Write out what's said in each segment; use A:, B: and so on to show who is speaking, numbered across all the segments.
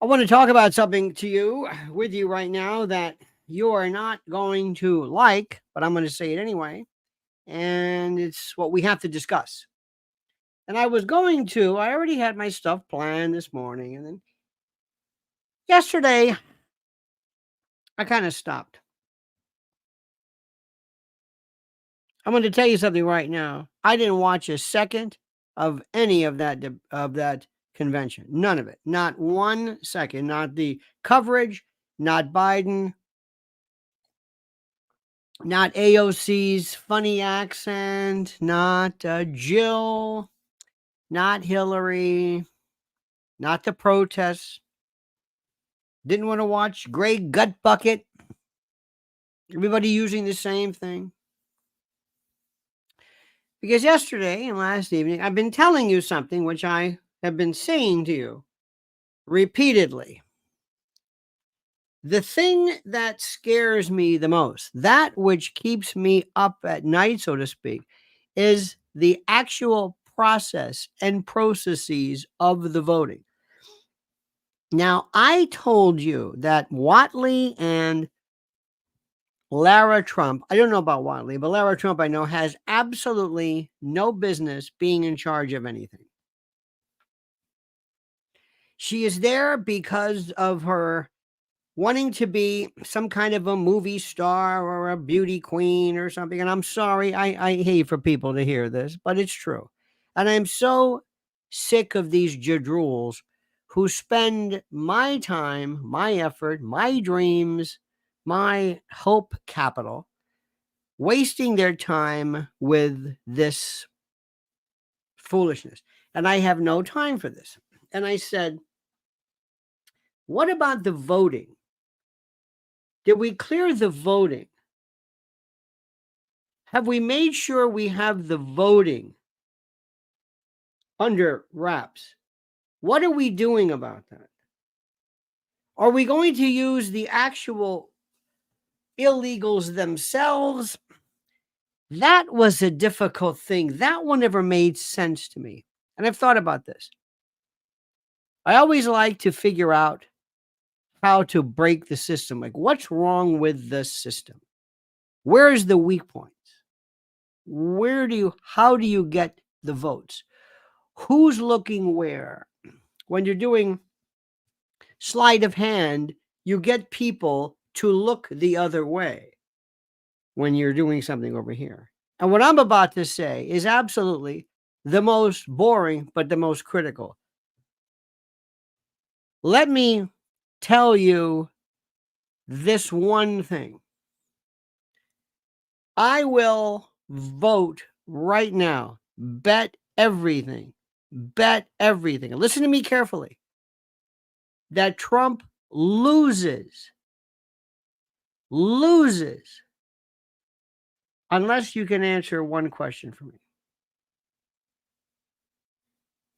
A: I want to talk about something with you right now that you are not going to like, but I'm going to say it anyway. And it's what we have to discuss. And I already had my stuff planned this morning. And then yesterday, I kind of stopped. I'm going to tell you something right now. I didn't watch a second of any of that convention. None of it. Not 1 second. Not the coverage, not Biden, not AOC's funny accent, not Jill, not Hillary, not the protests. Didn't want to watch Greg Gut Bucket. Everybody using the same thing. Because yesterday and last evening, I've been telling you something which I have been saying to you repeatedly. The thing that scares me the most, that which keeps me up at night, so to speak, is the actual process and processes of the voting. Now, I told you that Whatley and Lara Trump, I don't know about Whatley, but Lara Trump, I know, has absolutely no business being in charge of anything. She is there because of her wanting to be some kind of a movie star or a beauty queen or something. And I'm sorry, I hate for people to hear this, but it's true. And I'm so sick of these jadrules who spend my time, my effort, my dreams, my hope capital, wasting their time with this foolishness. And I have no time for this. And I said, what about the voting? Did we clear the voting? Have we made sure we have the voting under wraps? What are we doing about that? Are we going to use the actual illegals themselves? That was a difficult thing. That one never made sense to me. And I've thought about this. I always like to figure out how to break the system. Like, what's wrong with the system? Where's the weak points? How do you get the votes? Who's looking where? When you're doing sleight of hand, you get people to look the other way when you're doing something over here. And what I'm about to say is absolutely the most boring, but the most critical. Let me tell you this one thing. I will vote right now. Bet everything. Listen to me carefully. That Trump loses unless you can answer one question for me.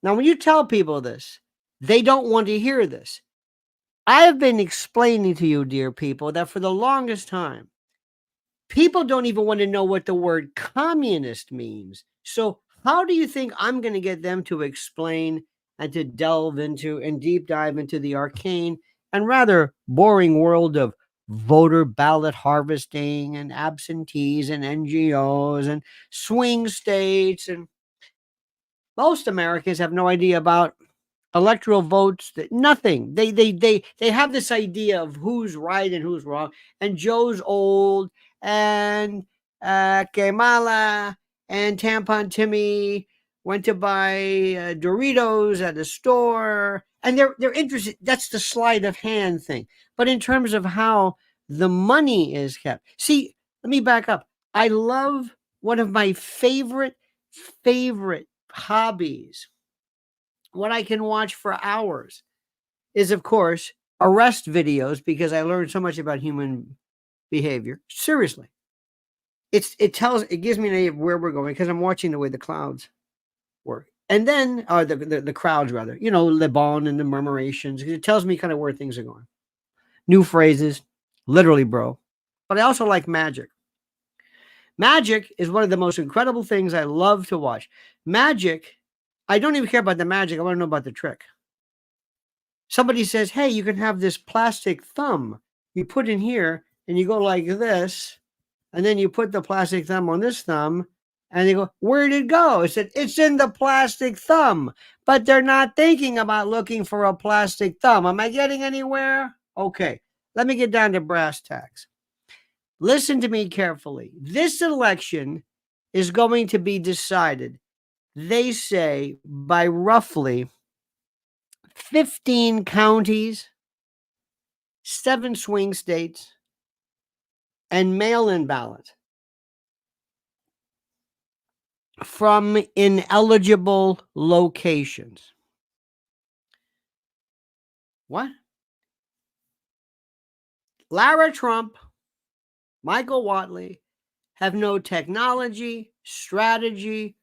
A: Now, when you tell people this, they don't want to hear this. I have been explaining to you, dear people, that for the longest time, people don't even want to know what the word communist means. So how do you think I'm going to get them to explain and to delve into and deep dive into the arcane and rather boring world of voter ballot harvesting and absentees and NGOs and swing states? And most Americans have no idea about electoral votes, that nothing. They have this idea of who's right and who's wrong. And Joe's old and Kamala and Tampon Timmy went to buy Doritos at the store, and they're interested. That's the sleight of hand thing. But in terms of how the money is kept, see, let me back up. I love one of my favorite hobbies, what I can watch for hours, is, of course, arrest videos, because I learned so much about human behavior. Seriously. It gives me an idea of where we're going, because I'm watching the way the clouds work. And then, the crowds rather, Le Bon and the murmurations. It tells me kind of where things are going. New phrases, literally, bro. But I also like magic. Magic is one of the most incredible things I love to watch. Magic, I don't even care about the magic. I want to know about the trick. Somebody says, hey, you can have this plastic thumb. You put in here and you go like this, and then you put the plastic thumb on this thumb, and they go, where'd it go? I said, it's in the plastic thumb. But they're not thinking about looking for a plastic thumb. Am I getting anywhere? Okay, let me get down to brass tacks. Listen to me carefully. This election is going to be decided, they say, by roughly 15 counties, 7 swing states, and mail-in ballot from ineligible locations. What? Lara Trump, Michael Whatley have no technology, strategy,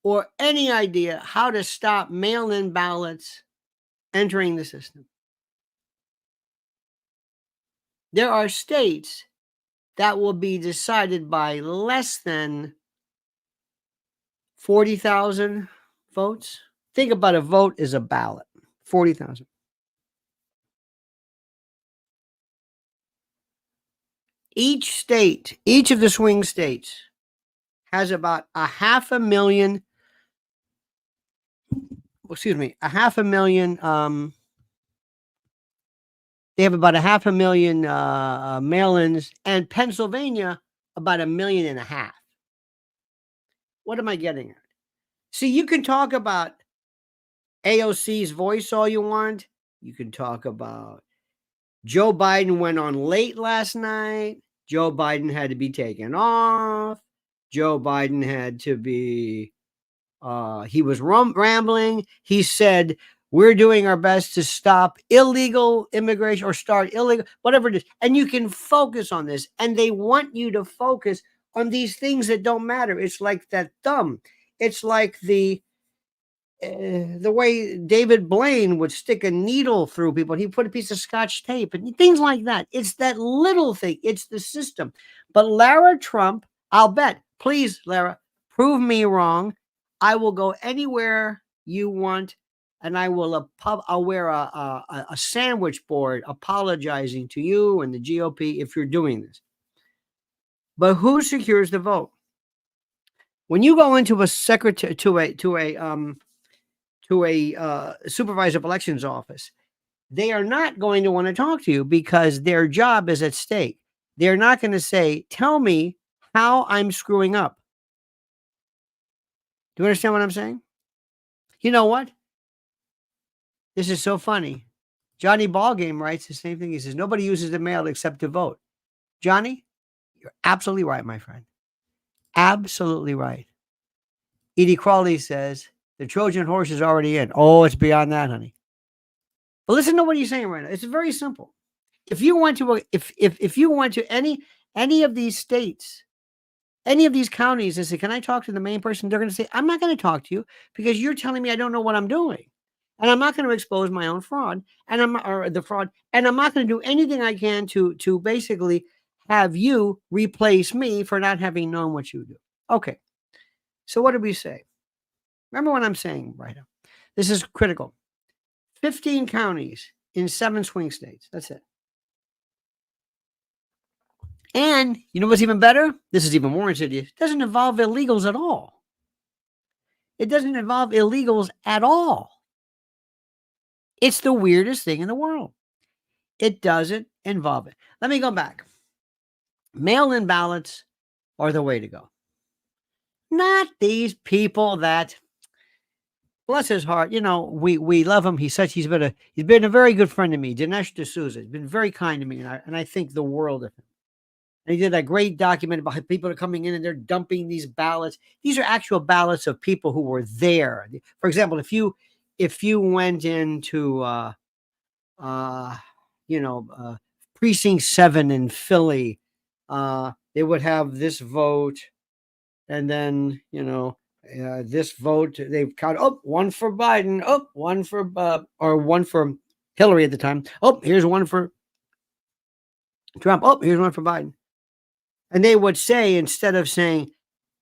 A: or any idea how to stop mail-in ballots entering the system. There are states that will be decided by less than 40,000 votes. Think about a vote is a ballot. 40,000. Each state, each of the swing states, has about 500,000, they have about 500,000 mail-ins, and Pennsylvania about 1.5 million. What am I getting at? See, you can talk about AOC's voice all you want. You can talk about Joe Biden went on late last night. Joe Biden had to be taken off. Joe Biden had to be, he was rambling. He said, we're doing our best to stop illegal immigration or start illegal, whatever it is. And you can focus on this. And they want you to focus on these things that don't matter. It's like that thumb. It's like the way David Blaine would stick a needle through people. He put a piece of Scotch tape and things like that. It's that little thing. It's the system. But Lara Trump, I'll bet, please, Lara, prove me wrong. I will go anywhere you want, and I will I'll wear a sandwich board apologizing to you and the GOP if you're doing this. But who secures the vote? When you go into a secretary to a supervisor of elections office, they are not going to want to talk to you because their job is at stake. They're not going to say, tell me how I'm screwing up. Do you understand what I'm saying? You know what? This is so funny. Johnny Ballgame writes the same thing. He says, nobody uses the mail except to vote. Johnny, you're absolutely right, my friend. Absolutely right. Edie Crawley says, the Trojan horse is already in. Oh, it's beyond that, honey. But listen to what he's saying right now. It's very simple. If you went to if you went to any of these states, any of these counties, and say, "Can I talk to the main person?" They're going to say, "I'm not going to talk to you because you're telling me I don't know what I'm doing, and I'm not going to expose my own fraud, and I'm not going to do anything I can to basically have you replace me for not having known what you do." Okay. So what did we say? Remember what I'm saying right now. This is critical. 15 counties in 7 swing states. That's it. And you know what's even better? This is even more insidious. It doesn't involve illegals at all. It doesn't involve illegals at all. It's the weirdest thing in the world. It doesn't involve it. Let me go back. Mail-in ballots are the way to go. Not these people that, bless his heart, you know, we love him. He's been a very good friend to me. Dinesh D'Souza has been very kind to me, and I think the world of him. And he did that great document about people are coming in and they're dumping these ballots. These are actual ballots of people who were there. For example, if you went into precinct 7 in Philly, they would have this vote, and then this vote they've counted. Oh, one for Biden. Oh, one for one for Hillary at the time. Oh, here's one for Trump. Oh, here's one for Biden. And they would say, instead of saying,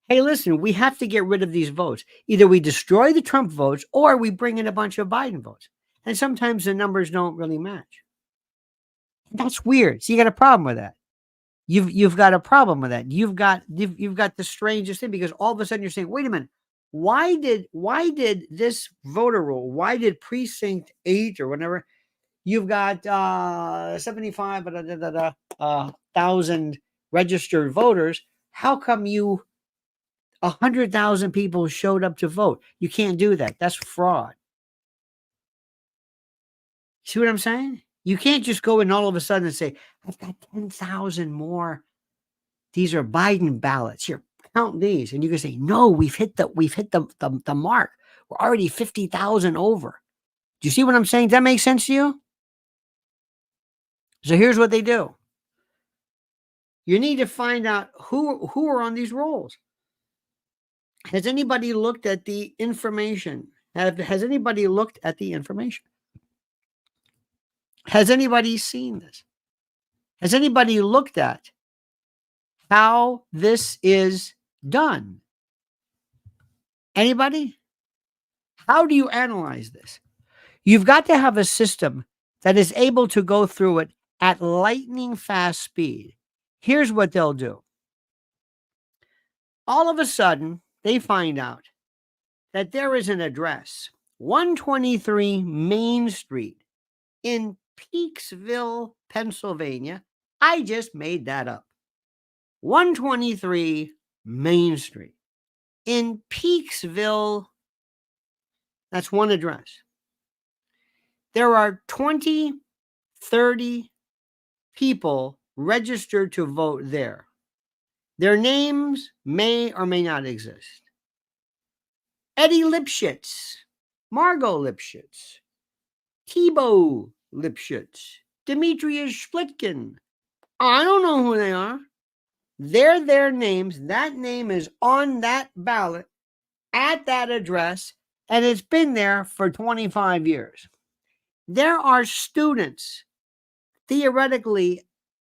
A: hey, listen, we have to get rid of these votes. Either we destroy the Trump votes or we bring in a bunch of Biden votes. and sometimes the numbers don't really match. That's weird. So you got a problem with that. You've got a problem with that. You've got the strangest thing, because all of a sudden you're saying, wait a minute, why did this voter roll, why did precinct 8 or whatever, you've got 75 thousand registered voters, how come 100,000 people showed up to vote? You can't do that. That's fraud. See what I'm saying? You can't just go and all of a sudden say, I've got 10,000 more. These are Biden ballots. Here, count these. And you can say, no, we've hit the mark. We're already 50,000 over. Do you see what I'm saying? Does that make sense to you? So here's what they do. You need to find out who are on these rolls. Has anybody looked at the information? Has anybody looked at the information? Has anybody seen this? Has anybody looked at how this is done? Anybody? How do you analyze this? You've got to have a system that is able to go through it at lightning fast speed. Here's what they'll do. All of a sudden, they find out that there is an address, 123 Main Street in Peaksville, Pennsylvania. I just made that up. 123 Main Street in Peaksville. That's one address. There are 20, 30 people registered to vote there. Their names may or may not exist. Eddie Lipschitz, Margot Lipschitz, Thibaut Lipschitz, Demetrius Splitkin. I don't know who they are. They're their names. That name is on that ballot at that address, and it's been there for 25 years. There are students theoretically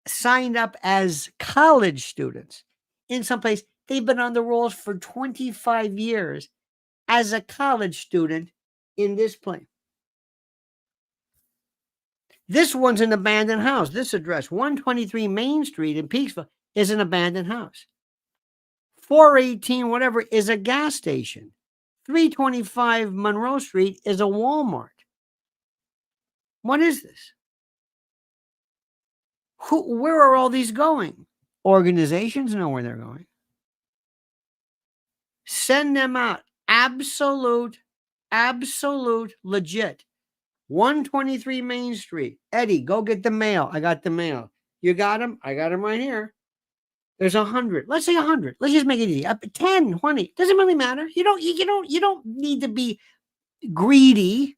A: signed up as college students in some place. They've been on the rolls for 25 years as a college student in this place. This one's an abandoned house. This address, 123 Main Street in Peaksville, is an abandoned house. 418 whatever is a gas station. 325 Monroe Street is a Walmart. What is this? Where are all these going? Organizations know where they're going. Send them out. Absolute legit. 123 Main Street. Eddie, go get the mail. I got the mail. You got them? I got them right here. There's 100. Let's say 100. Let's just make it easy. 10, 20. Doesn't really matter. You don't need to be greedy,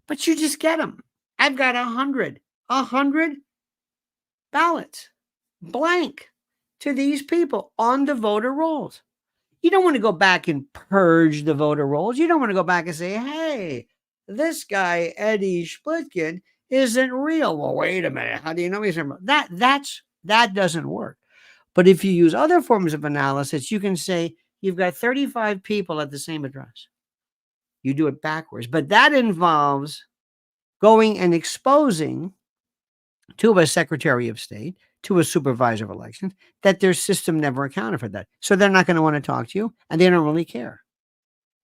A: but you just get them. I've got 100. 100 ballots blank to these people on the voter rolls. You don't want to go back and purge the voter rolls. You don't want to go back and say, hey, this guy, Eddie Splitkin, isn't real. Well, wait a minute. How do you know he's real? That doesn't work. But if you use other forms of analysis, you can say you've got 35 people at the same address. You do it backwards. But that involves going and exposing to a Secretary of State, to a supervisor of elections, that their system never accounted for that. So they're not going to want to talk to you, and they don't really care.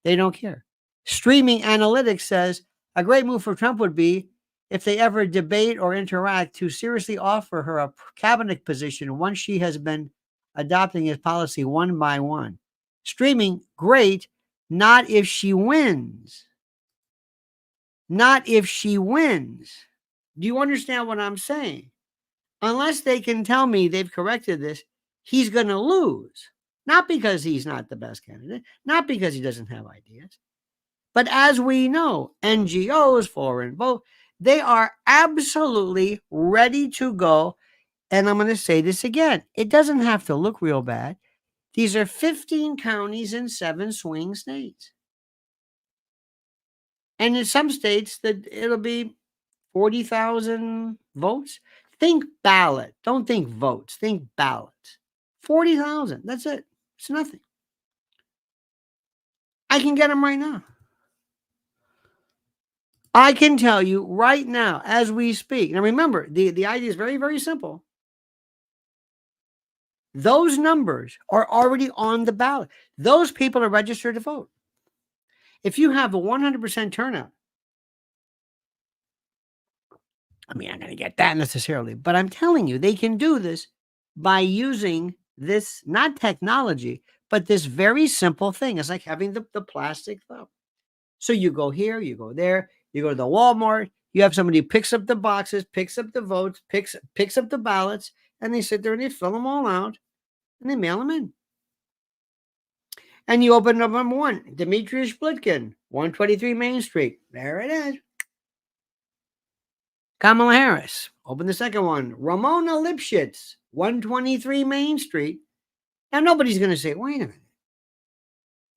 A: They don't care. Streaming analytics says a great move for Trump would be if they ever debate or interact to seriously offer her a cabinet position once she has been adopting his policy one by one. Streaming, great, not if she wins. Not if she wins. Do you understand what I'm saying? Unless they can tell me they've corrected this, he's going to lose. Not because he's not the best candidate, not because he doesn't have ideas. But as we know, NGOs, foreign vote, they are absolutely ready to go. And I'm going to say this again. It doesn't have to look real bad. These are 15 counties in 7 swing states. And in some states, that it'll be 40,000 votes. Think ballot. Don't think votes. Think ballots. 40,000. That's it. It's nothing. I can get them right now. I can tell you right now, as we speak. Now, remember, the idea is very, very simple. Those numbers are already on the ballot. Those people are registered to vote. If you have a 100% turnout, I mean, I'm not going to get that necessarily, but I'm telling you, they can do this by using this, not technology, but this very simple thing. It's like having the plastic thumb. So you go here, you go there, you go to the Walmart, you have somebody who picks up the boxes, picks up the votes, picks up the ballots, and they sit there and they fill them all out and they mail them in. And you open up number one, Demetrius Splitkin, 123 Main Street. There it is. Kamala Harris. Open the second one, Ramona Lipschitz, 123 Main Street. Now, nobody's going to say, wait a minute.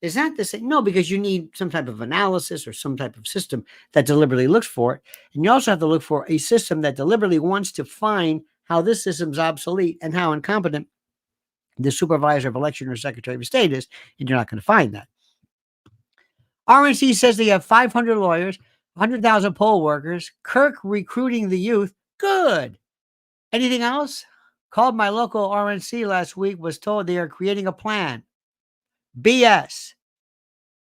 A: Is that the same? No, because you need some type of analysis or some type of system that deliberately looks for it. And you also have to look for a system that deliberately wants to find how this system's obsolete and how incompetent the supervisor of election or secretary of state is. And you're not going to find that. RNC says they have 500 lawyers, 100,000 poll workers, Kirk recruiting the youth. Good. Anything else? Called my local RNC last week, was told they are creating a plan. BS.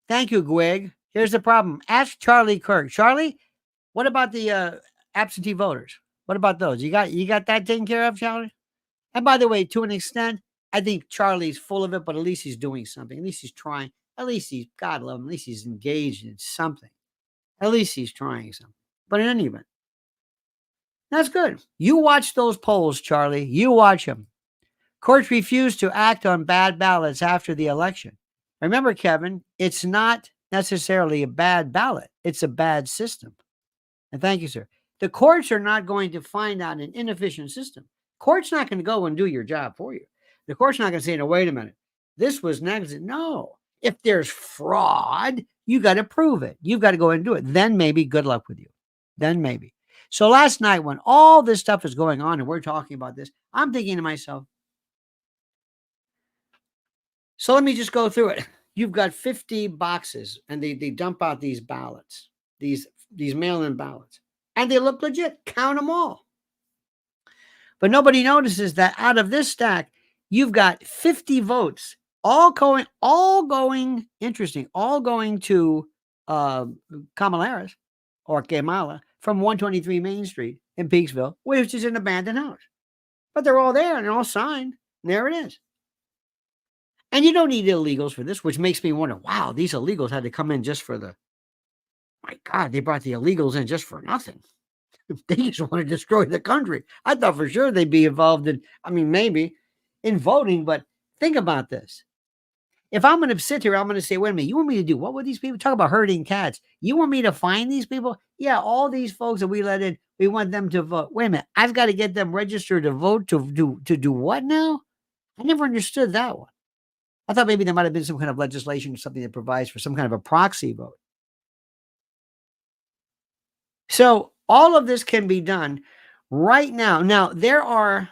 A: Thank you, Gwig. Here's the problem. Ask Charlie Kirk. Charlie, what about the absentee voters? What about those? You got that taken care of, Charlie? And by the way, to an extent, I think Charlie's full of it, but at least he's doing something. At least he's trying. At least he's, God love him, at least he's engaged in something. At least he's trying something. But in any event, that's good. You watch those polls, Charlie. You watch them. Courts refused to act on bad ballots after the election. Remember, Kevin, it's not necessarily a bad ballot. It's a bad system. And thank you, sir. The courts are not going to find out an inefficient system. Court's not going to go and do your job for you. The court's not going to say, no, wait a minute. This was negligent. No. If there's fraud, you got to prove it. You've got to go and do it. Then maybe good luck with you. Then maybe. So last night when all this stuff is going on and we're talking about this, I'm thinking to myself, so let me just go through it. You've got 50 boxes and they dump out these ballots, these mail-in ballots, and they look legit. Count them all. But nobody notices that out of this stack, you've got 50 votes, all going to Kamala Harris or Kamala from 123 Main Street in Peaksville, which is an abandoned house. But they're all there and they're all signed. And there it is. And you don't need illegals for this, which makes me wonder, wow, these illegals had to come in just for my God, they brought the illegals in just for nothing. They just want to destroy the country. I thought for sure they'd be involved maybe in voting, but think about this. If I'm going to sit here, I'm going to say, wait a minute, you want me to do what with these people? Talk about herding cats. You want me to find these people? Yeah, all these folks that we let in, we want them to vote. Wait a minute, I've got to get them registered to vote to do what now? I never understood that one. I thought maybe there might have been some kind of legislation or something that provides for some kind of a proxy vote. So all of this can be done right now. Now, there are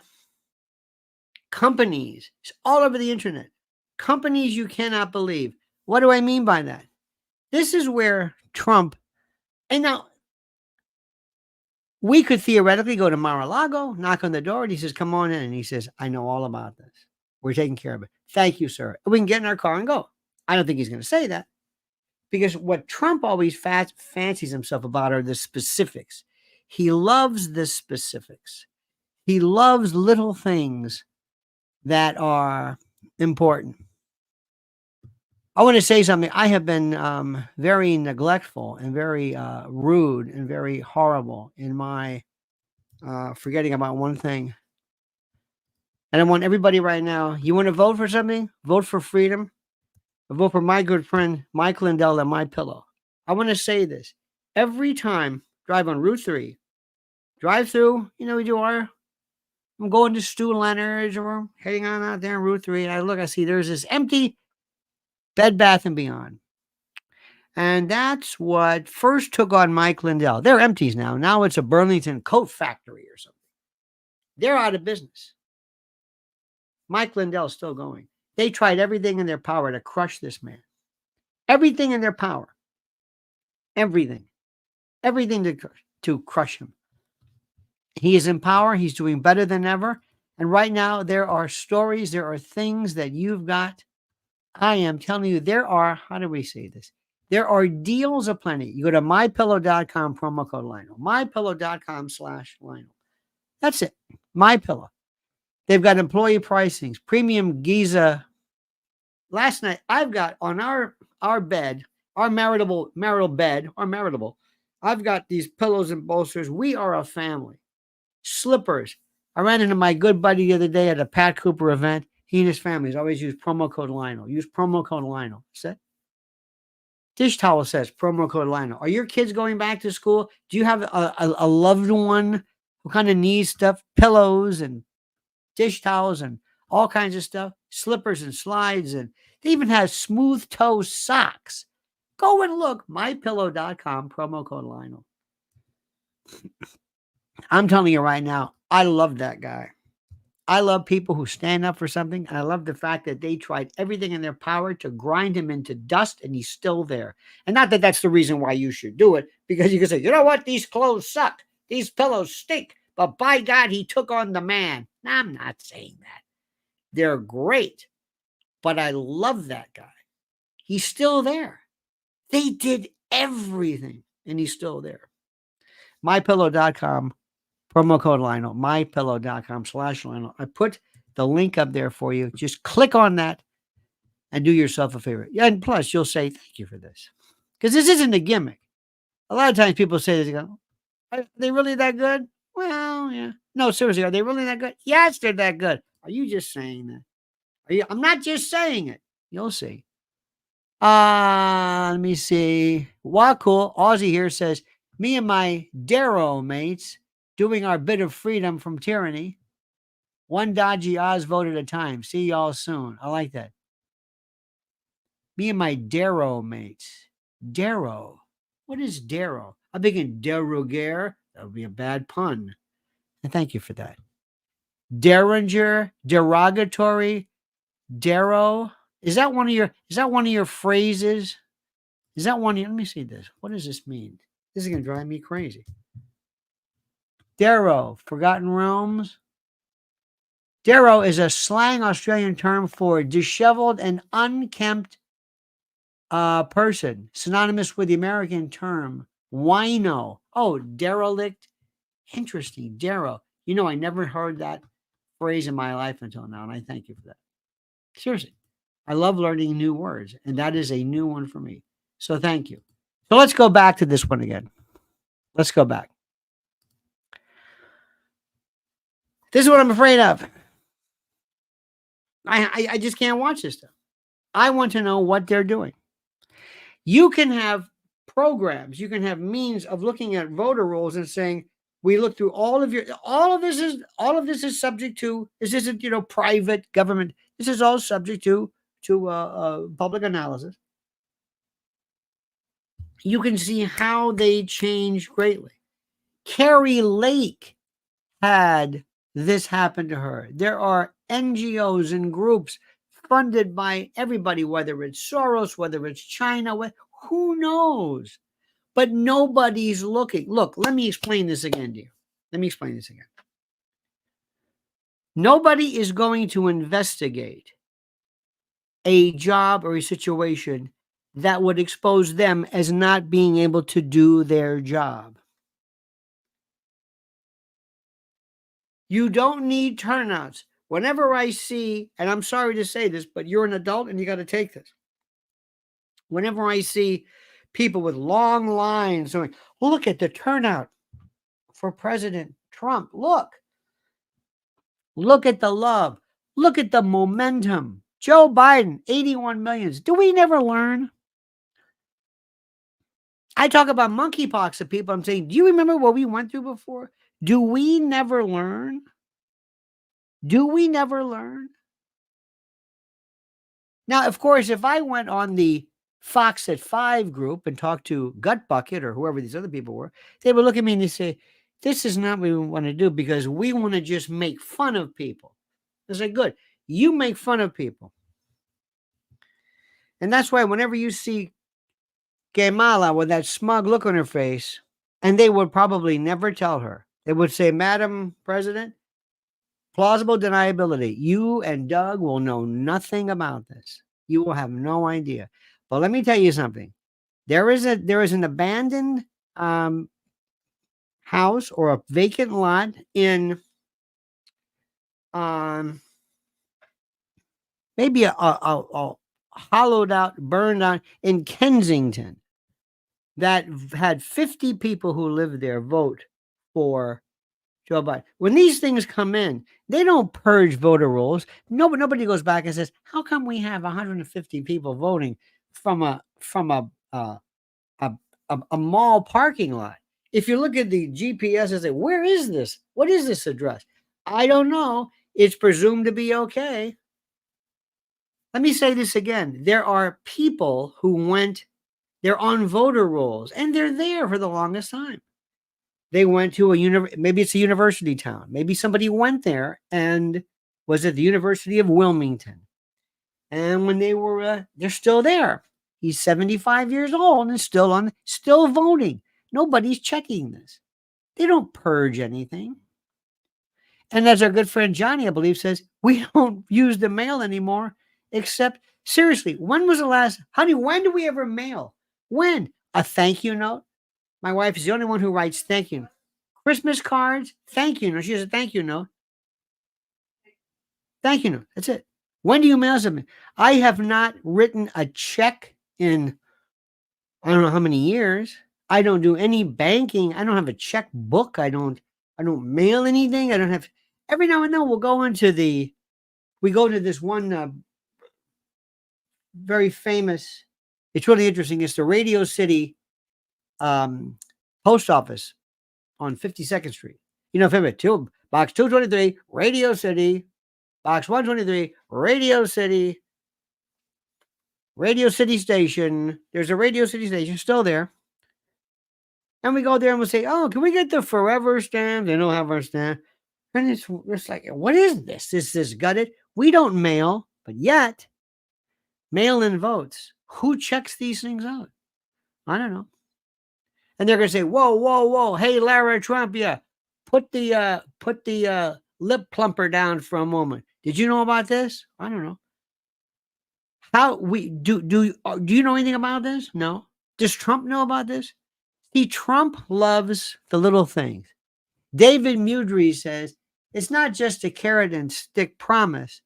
A: companies all over the internet, companies you cannot believe. What do I mean by that? This is where Trump, and now we could theoretically go to Mar-a-Lago, knock on the door, and he says, come on in. And he says, I know all about this. We're taking care of it. Thank you, sir. We can get in our car and go. I don't think he's going to say that because what Trump always fancies himself about are the specifics. He loves the specifics. He loves little things that are important. I want to say something. I have been very neglectful and very rude and very horrible in my forgetting about one thing. And I want everybody right now, you want to vote for something? Vote for freedom. Vote for my good friend, Mike Lindell and MyPillow. I want to say this. Every time drive on Route 3, drive through, I'm going to Stu Leonard's or heading on out there on Route 3. And I see there's this empty Bed Bath & Beyond. And that's what first took on Mike Lindell. They're empties now. Now it's a Burlington coat factory or something. They're out of business. Mike Lindell's still going. They tried everything in their power to crush this man. Everything in their power. Everything. everything to crush him. He is in power. He's doing better than ever. And right now, there are stories, there are things that you've got. I am telling you, there are, how do we say this? There are deals aplenty. You go to mypillow.com, promo code Lionel. mypillow.com/Lionel. That's it. MyPillow. They've got employee pricings, premium Giza. Last night, I've got on our bed, our marital bed, I've got these pillows and bolsters. We are a family. Slippers. I ran into my good buddy the other day at a Pat Cooper event. He and his families always use promo code Lionel. Use promo code Lionel. That's it. Dish towel says promo code Lionel. Are your kids going back to school? Do you have a loved one who kind of needs stuff? Pillows and dish towels and all kinds of stuff. Slippers and slides. And they even have smooth toe socks. Go and look. MyPillow.com, promo code Lionel. I'm telling you right now, I love that guy. I love people who stand up for something. And I love the fact that they tried everything in their power to grind him into dust, and he's still there. And not that that's the reason why you should do it, because you can say, you know what? These clothes suck. These pillows stink. But by God, he took on the man. No, I'm not saying that. They're great. But I love that guy. He's still there. They did everything, and he's still there. MyPillow.com. Promo code Lionel, mypillow.com/Lionel. I put the link up there for you. Just click on that and do yourself a favor. Yeah, and plus, you'll say, thank you for this. Because this isn't a gimmick. A lot of times people say this, go, are they really that good? Well, yeah. No, seriously, are they really that good? Yes, they're that good. Are you just saying that? I'm not just saying it. You'll see. Let me see. Cool. Aussie here says, me and my Darrow mates doing our bit of freedom from tyranny. One dodgy Oz vote at a time. See y'all soon. I like that. Me and my Darrow mates. Darrow. What is Darrow? I'm thinking derogaire. That would be a bad pun. And thank you for that. Derringer, derogatory, Darrow. Is that one of your phrases? Is that one of your, let me see this. What does this mean? This is going to drive me crazy. Darrow, Forgotten Realms. Darrow is a slang Australian term for disheveled and unkempt person, synonymous with the American term wino. Oh, derelict. Interesting. Darrow. You know, I never heard that phrase in my life until now, and I thank you for that. Seriously. I love learning new words, and that is a new one for me. So thank you. So let's go back to this one again. Let's go back. This is what I'm afraid of. I just can't watch this stuff. I want to know what they're doing. You can have programs, you can have means of looking at voter rolls and saying, we look through all of this is subject to, this isn't, private government. This is all subject to public analysis. You can see how they change greatly. Carrie Lake had this happen to her. There are NGOs and groups funded by everybody, whether it's Soros, whether it's China, who knows? But nobody's looking. Look, let me explain this again to you. Nobody is going to investigate a job or a situation that would expose them as not being able to do their job. You don't need turnouts. Whenever I see, and I'm sorry to say this, but you're an adult and you got to take this. Whenever I see people with long lines going, look at the turnout for President Trump. Look at the love. Look at the momentum. Joe Biden, 81 million. Do we never learn? I talk about monkeypox to people. I'm saying, do you remember what we went through before? Do we never learn? Now, of course, if I went on the Fox at 5 group and talked to Gut Bucket or whoever these other people were, they would look at me and they say, this is not what we want to do because we want to just make fun of people. I say, good. You make fun of people. And that's why whenever you see Kamala with that smug look on her face, And they would probably never tell her. They would say, Madam President, plausible deniability. You and Doug will know nothing about this. You will have no idea. But let me tell you something. There is an abandoned house or a vacant lot in maybe a hollowed out, burned out in Kensington that had 50 people who lived there vote for Joe Biden. When these things come in, they don't purge voter rolls. Nobody goes back and says, "How come we have 150 people voting from a mall parking lot?" If you look at the GPS and say, "Where is this? What is this address?" I don't know. It's presumed to be okay. Let me say this again. There are people who they're on voter rolls, and they're there for the longest time. They went to maybe it's a university town. Maybe somebody went there and was at the University of Wilmington. And when they're still there. He's 75 years old and still voting. Nobody's checking this. They don't purge anything. And as our good friend Johnny, I believe, says, we don't use the mail anymore, except, seriously, when was the last, honey, when do we ever mail? When? A thank you note? My wife is the only one who writes thank you. Christmas cards, thank you note. She has a thank you note. Thank you note. That's it. When do you mail something? I have not written a check in I don't know how many years. I don't do any banking. I don't have a checkbook. I don't mail anything. I don't have. Every now and then we go to this one very famous. It's really interesting. It's the Radio City post office on 52nd Street. You know, box 223, Radio City, box 123, Radio City Station. There's a Radio City Station still there. And we go there and we'll say, oh, can we get the forever stamp? They don't have our stamp. And it's like, what is this? Is this gutted? We don't mail, but yet mail-in votes. Who checks these things out? I don't know. And they're going to say, whoa, whoa, whoa. Hey, Lara Trump, yeah. Put the lip plumper down for a moment. Did you know about this? I don't know. How do you know anything about this? No. Does Trump know about this? See, Trump loves the little things. David Mudry says, it's not just a carrot and stick promise.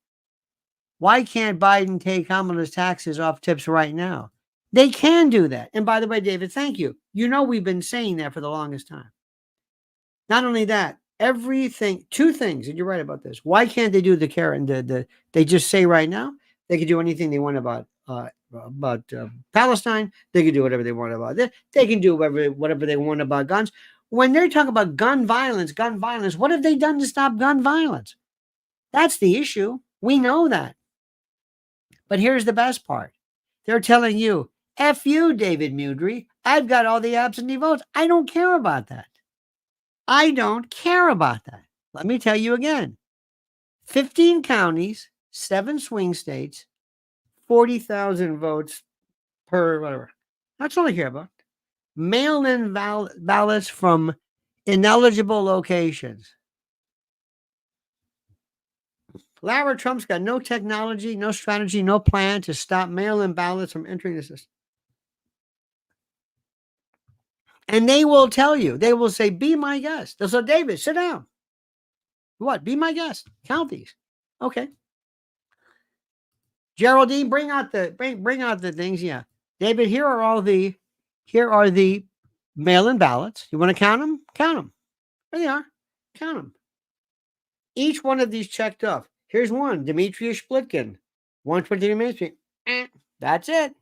A: Why can't Biden take Kamala's taxes off tips right now? They can do that. And by the way, David, thank you. You know, we've been saying that for the longest time. Not only that, two things, and you're right about this. Why can't they do the carrot and they just say right now they can do anything they want about Palestine. They can do whatever they want about this. They can do whatever they want about guns. When they're talking about gun violence, what have they done to stop gun violence? That's the issue. We know that. But here's the best part. They're telling you, F you, David Mudry. I've got all the absentee votes. I don't care about that. I don't care about that. Let me tell you again. 15 counties, 7 swing states, 40,000 votes per whatever. That's all I care about. Mail-in ballots from ineligible locations. Lara Trump's got no technology, no strategy, no plan to stop mail-in ballots from entering the system. And they will tell you, they will say, be my guest. They'll say, David, sit down. What? Be my guest. Count these. Okay. Geraldine, bring out the things. Yeah. David, here are the mail-in ballots. You want to count them? Count them. There they are. Count them. Each one of these checked off. Here's one, Demetrius Splitkin, 123 Main Street. That's it.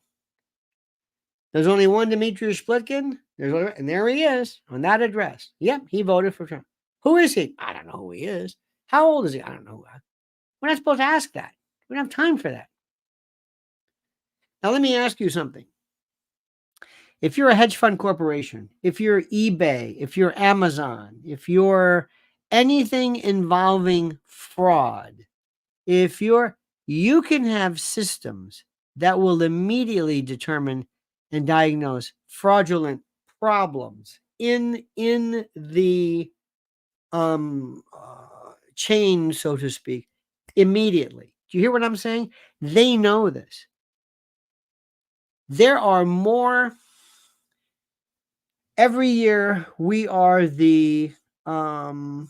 A: There's only one Demetrius Splitkin. And there he is on that address. Yep, he voted for Trump. Who is he? I don't know who he is. How old is he? I don't know. We're not supposed to ask that. We don't have time for that. Now, let me ask you something. If you're a hedge fund corporation, if you're eBay, if you're Amazon, if you're anything involving fraud, you can have systems that will immediately determine and diagnose fraudulent problems in the chain, so to speak, immediately. Do you hear what I'm saying? They know this. There are more every year. We are the I'm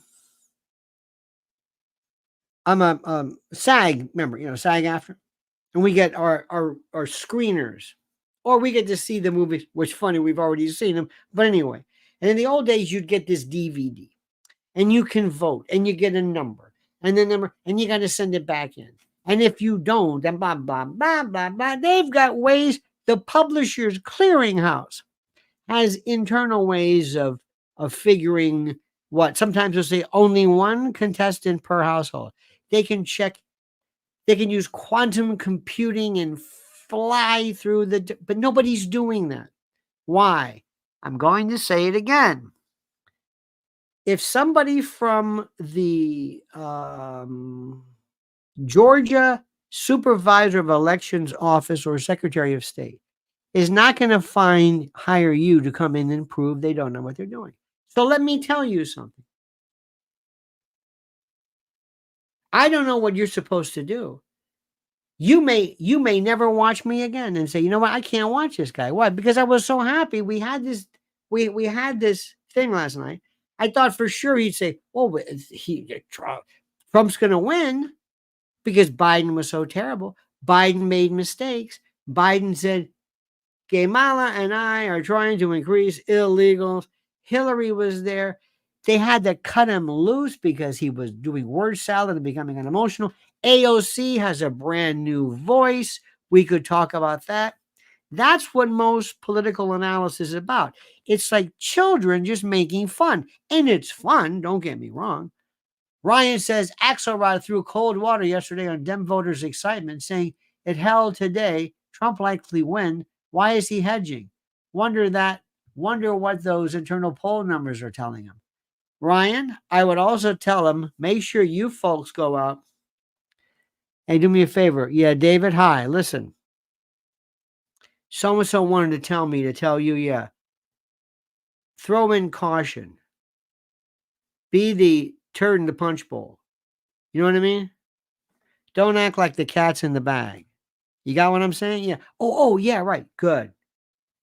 A: a SAG member, SAG after, and we get our screeners, or we get to see the movies. Which funny, we've already seen them, but anyway. And in the old days, you'd get this DVD, and you can vote, and you get a number, and the number, and you got to send it back in. And if you don't, then blah blah blah blah blah. They've got ways. The Publishers Clearinghouse has internal ways of figuring what. Sometimes they'll say only one contestant per household. They can check. They can use quantum computing and fly through but nobody's doing that. Why? I'm going to say it again. If somebody from the Georgia Supervisor of Elections Office or Secretary of State is not going to hire you to come in and prove they don't know what they're doing. So let me tell you something. I don't know what you're supposed to do. You may never watch me again and say, you know what, I can't watch this guy. Why? Because I was so happy. We had this thing last night. I thought for sure he'd say, oh, Trump's going to win because Biden was so terrible. Biden made mistakes. Biden said, Kamala and I are trying to increase illegals. Hillary was there. They had to cut him loose because he was doing word salad and becoming unemotional. AOC has a brand new voice. We could talk about that. That's what most political analysis is about. It's like children just making fun. And it's fun, don't get me wrong. Ryan says Axelrod threw cold water yesterday on Dem voters' excitement, saying it held today. Trump likely win. Why is he hedging? Wonder what those internal poll numbers are telling him. Ryan, I would also tell him, make sure you folks go out. Hey, do me a favor. Yeah, David, hi. Listen. So-and-so wanted to tell me to tell you, yeah. Throw in caution. Be the turd in the punch bowl. You know what I mean? Don't act like the cat's in the bag. You got what I'm saying? Yeah. Oh, yeah, right. Good.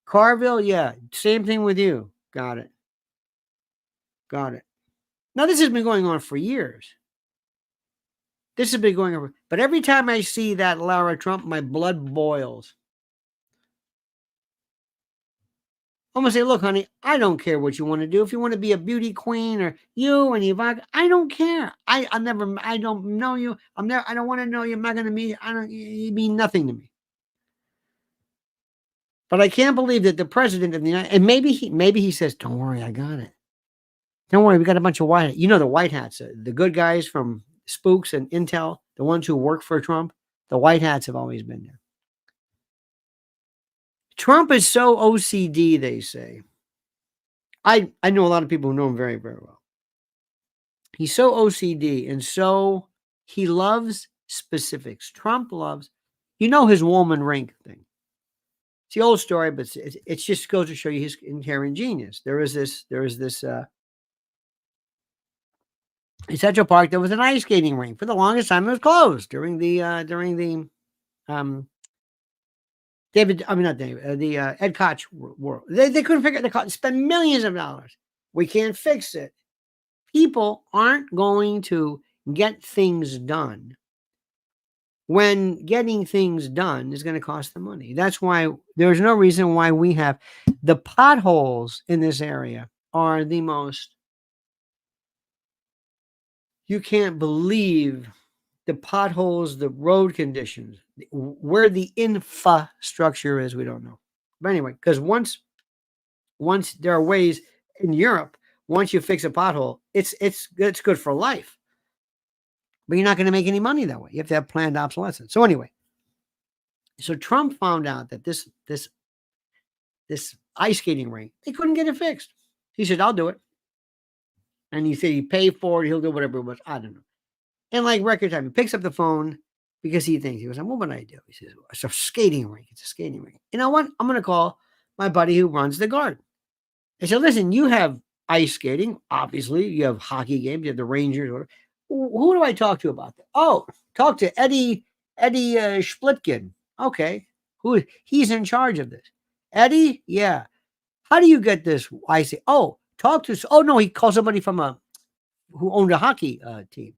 A: Carville, yeah. Same thing with you. Got it. Now, this has been going on for years. This has been going on. But every time I see that Lara Trump, my blood boils. I'm going to say, look, honey, I don't care what you want to do. If you want to be a beauty queen or you and Ivanka, I don't care. I don't know you. I don't want to know you. I'm not going to meet you. You mean nothing to me. But I can't believe that the president of the United, and maybe he says, don't worry, I got it. Don't worry, we got a bunch of the white hats, the good guys from Spooks and Intel, the ones who work for Trump, the white hats have always been there. Trump is so OCD, they say. I know a lot of people who know him very, very well. He's so OCD, and so he loves specifics. Trump loves, his woman rank thing. It's the old story, but it just goes to show you his inherent genius. There is this in Central Park, there was an ice skating rink. For the longest time, it was closed during the Ed Koch world. They couldn't figure it. They spend millions of dollars. We can't fix it. People aren't going to get things done when getting things done is going to cost them money. That's why there's no reason why we have the potholes in this area are the most. You can't believe the potholes, the road conditions, where the infrastructure is, we don't know. But anyway, because once there are ways in Europe, once you fix a pothole, it's good for life. But you're not going to make any money that way. You have to have planned obsolescence. So anyway, so Trump found out that this ice skating rink, they couldn't get it fixed. He said, I'll do it. And he said he'd pay for it. He'll do whatever it was. I don't know. And like record time, he picks up the phone because he goes, what would I do? He says, it's a skating rink. It's a skating rink. You know what? I'm going to call my buddy who runs the garden. I said, listen, you have ice skating, obviously. You have hockey games. You have the Rangers. Whatever. Who do I talk to about that? Oh, talk to Eddie Splitkin. Okay, he's in charge of this. Eddie, yeah. How do you get this? I say, oh, talk to. Oh no, he calls somebody from who owned a hockey team.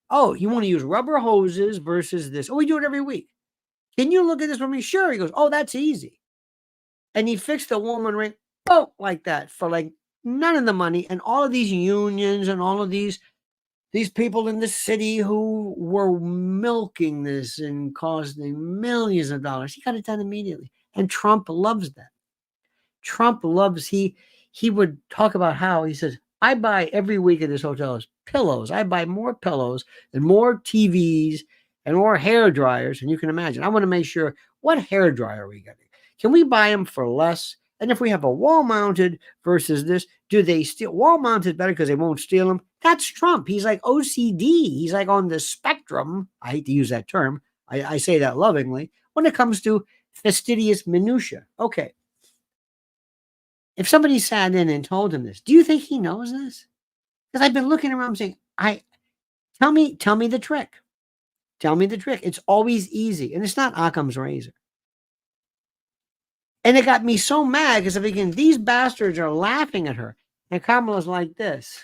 A: Oh, you want to use rubber hoses versus this? Oh, we do it every week. Can you look at this for me? Sure. He goes, oh, that's easy. And he fixed the woman right, oh, like that for like none of the money. And all of these unions and all of these people in the city who were milking this and costing millions of dollars. He got it done immediately. And Trump loves that. Trump loves, he would talk about how he says, I buy every week at this hotel pillows. I buy more pillows and more TVs and more hair dryers. And you can imagine, I want to make sure, what hair dryer are we getting? Can we buy them for less? And if we have a wall mounted versus this, do they steal? Wall mounted better because they won't steal them. That's Trump. He's like OCD. He's like on the spectrum. I hate to use that term. I say that lovingly when it comes to fastidious minutia. Okay. If somebody sat in and told him this, do you think he knows this? Because I've been looking around saying, tell me the trick. Tell me the trick. It's always easy. And it's not Occam's razor. And it got me so mad because I'm thinking, these bastards are laughing at her. And Kamala's like this.